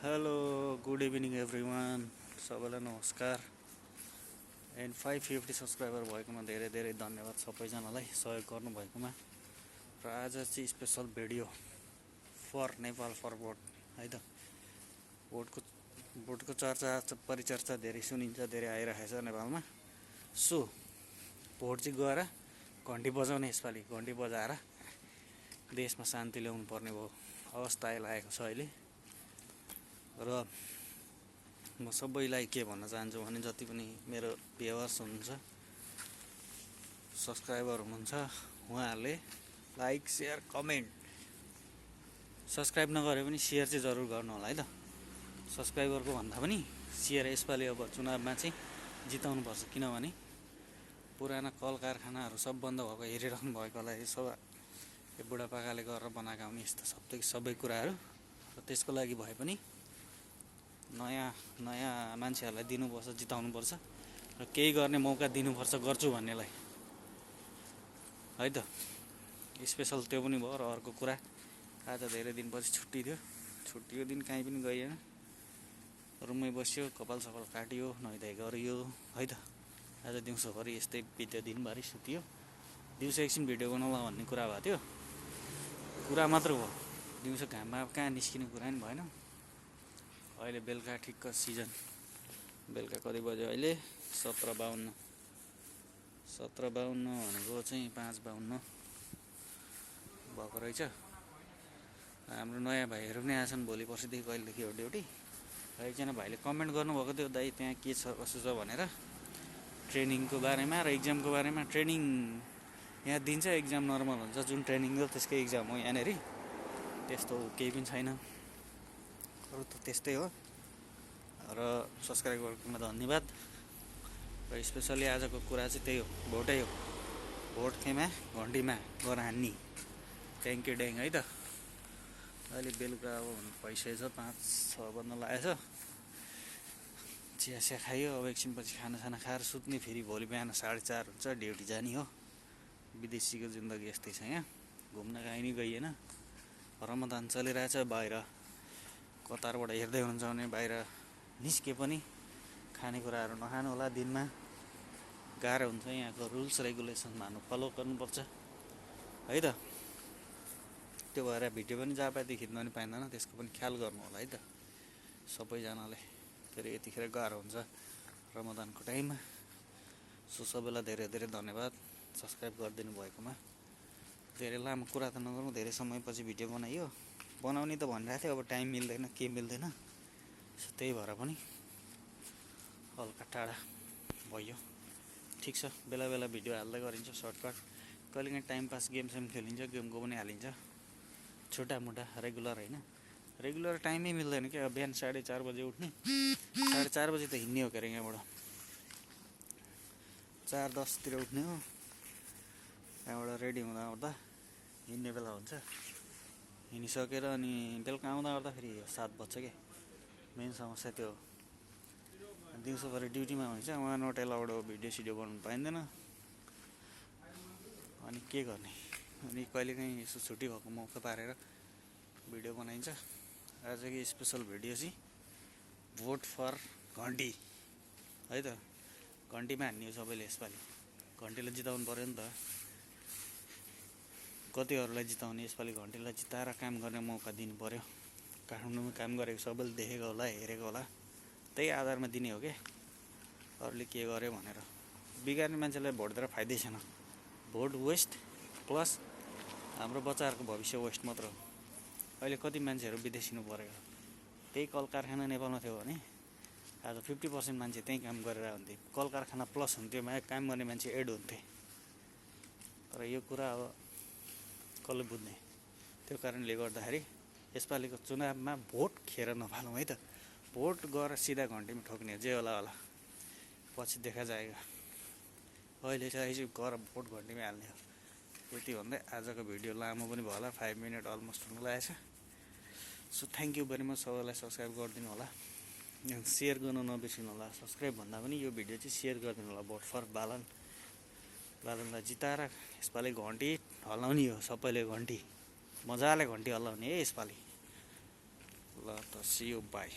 Hello good evening everyone सबैलाई नमस्कार and 550 subscriber भएकोमा धेरै धेरै धन्यवाद सबैजनालाई सहयोग गर्नुभएकोमा र आज चाहिँ special video for Nepal for vote है त भोटको चर्चा परिचर्चा धेरै सुनिन्छ धेरै आइरहेको छ नेपालमा सो भोट चाहिँ गएर घन्टी बजाउने यसपालि घन्टी बजाएर देशमा शान्ति ल्याउनु पर्ने भयो अवस्था आइरहेको छ अहिले र म सबैलाई के भन्न चाहन्छु भने जति पनि मेरो भ्युअर्स हुनुहुन्छ सब्सक्राइबर हुनुहुन्छ उहाँहरूले लाइक सेयर कमेन्ट सब्सक्राइब नगरे पनि सेयर चाहिँ जरुर गर्नु होला है त सब्सक्राइबरको भन्दा पनि सेयर यसपालि अब चुनावमा चाहिँ जिताउनुपर्छ किनभने पुराना कल कारखानाहरू सब बन्द भएको हेरिरहनु भएकोलाई सब बुढापाकाले गरेर बनाएका हुने यस्तो सबै कुराहरू र त्यसको लागि भए पनि नयाँ मान्छेहरूलाई दिनुपर्छ जिताउनुपर्छ र केही गर्ने मौका दिनुपर्छ गर्छु भन्नेलाई है त स्पेसल त्यो पनि भयो र अर्को कुरा आज धेरै दिनपछि छुट्टी थियो छुट्टीको दिन कहीँ पनि गइएन रुममै बस्यो कपाल सपाल काट्यो नुहाइधुवाइ गरियो है त आज दिउँसोभरि यस्तै बित्यो दिनभरि सुत्यो दिउँसो एकछिन भिडियो बनाउला भन्ने कुरा भएको थियो कुरा मात्र भयो दिउँसो घाममा कहाँ निस्किने कुरा नि भएन अहिले बेलुका ठिक्क सिजन बेलुका कति बज्यो अहिले 17:52 भनेको चाहिँ 5:52 भएको रहेछ हाम्रो नयाँ भाइहरू पनि आछन् भोलि पर्सिदेखि कहिलेदेखि हो ड्युटी एकजना भाइले कमेन्ट गर्नुभएको थियो दाइ त्यहाँ के छ कसो छ भनेर ट्रेनिङको बारेमा र इक्जामको बारेमा ट्रेनिङ यहाँ दिन्छ इक्जाम नर्मल हुन्छ जुन ट्रेनिङ हो त्यसकै इक्जाम हो यहाँनिर त्यस्तो केही पनि छैन अरू त त्यस्तै हो र सब्सक्राइब गर्नुमा धन्यवाद र स्पेसली आजको कुरा चाहिँ त्यही हो भोटै हो भोट खेमा घन्टीमा गर हान्ने ट्याङ्की ड्याङ है त अहिले बेलुका अब भइसकेको छ 5-6 बज्न लागेको छ चिया खायो अब एकछिनपछि खानासाना खाएर सुत्ने फेरि भोलि बिहान 4:30 हुन्छ ड्युटी जाने हो विदेशीको जिन्दगी यस्तै छ यहाँ घुम्न कहीँ नि गइएन रमदान चलिरहेछ बाहिर कतारबाट हेर्दै हुनुहुन्छ भने बाहिर निस्के पनि खानेकुराहरू नखानु होला दिनमा गाह्रो हुन्छ यहाँको रुल्स रेगुलेसन हामी फलो गर्नुपर्छ है त त्यो भएर भिडियो पनि जहाँपाति खिच्न पनि पाइँदैन त्यसको पनि ख्याल गर्नु होला है त सबैजनाले फेरि यतिखेर गाह्रो हुन्छ रमदानको टाइममा सो सबैलाई धेरै धेरै धन्यवाद सब्सक्राइब गरिदिनु भएकोमा धेरै लामो कुरा त नगरौँ धेरै समयपछि भिडियो बनाइयो बनाउने त भनिरहेको थियो अब टाइम मिल्दैन के मिल्दैन त्यही भएर पनि हल्का टाढा भयो ठिक छ बेला बेला भिडियो हाल्दै गरिन्छ सर्टकट कहिलेकाहीँ टाइम पास गेम सेम खेलिन्छ गेमको पनि हालिन्छ छोटा मोटा रेगुलर होइन रेगुलर टाइमै मिल्दैन क्या बिहान 4:30 बजे उठ्ने 4:30 बजे त हिँड्ने हो के अरे यहाँबाट 4:10 तिर उठ्ने हो त्यहाँबाट रेडी हुँदा ओर्दा हिँड्ने बेला हुन्छ हिँडिसकेर अनि बेलुका आउँदा ओर्दा फेरि 7 बज्छ क्या मेन समस्या त्यो दिउँसोभरि ड्युटीमा हुन्छ उहाँ नट एलाउड हो भिडियो सिडियो बनाउनु पाइँदैन अनि के गर्ने अनि कहिलेकाहीँ यसो छुट्टी भएको मौका पारेर भिडियो बनाइन्छ आजको स्पेसल भिडियो चाहिँ भोट फर घन्टी है त घन्टीमा हान्ने हो सबैले यसपालि घन्टीलाई जिताउनु पर्यो नि त कतिहरूलाई जिताउने यसपालि घन्टीलाई जिताएर काम गर्ने मौका दिनु पर्यो काठमाडौँमा काम गरेको सबैले देखेको होला हेरेको होला त्यही आधारमा दिने हो क्या अरूले के गर्यो भनेर बिगार्ने मान्छेलाई भोट दिएर फाइदै छैन भोट वेस्ट प्लस हाम्रो बच्चाहरूको भविष्य वेस्ट मात्र हो अहिले कति मान्छेहरू विदेशिनु परेको त्यही कल कारखाना नेपालमा थियो भने आज 50% मान्छे त्यहीँ काम गरेर हुन्थे कल कारखाना प्लस हुन्थ्यो काम गर्ने मान्छे एड हुन्थे तर यो कुरा अब कसले बुझ्ने त्यो कारणले गर्दाखेरि यसपालिको चुनावमा भोट खेर नफालौँ है त भोट गएर सिधा घन्टीमा ठोक्ने जे होला होला पछि देखा जाएगा अहिले चाहिँ गएर भोट घन्टीमा हाल्ने हो यति भन्दै आजको भिडियो लामो पनि भयो होला 5 मिनट अलमोस्ट हुन लागेछ so thank you very much सबैलाई सब्सक्राइब गरिदिनु होला सेयर गर्न नबिर्सिनु होला सब्सक्राइब भन्दा पनि यो भिडियो चाहिँ सेयर गरिदिनु होला भोट फर बालनलाई जिताएर यसपालि घन्टी हल्लाउने हो सबैले घन्टी मजाले घन्टी हल्लाउने है यसपालि ल त सी यू बाई।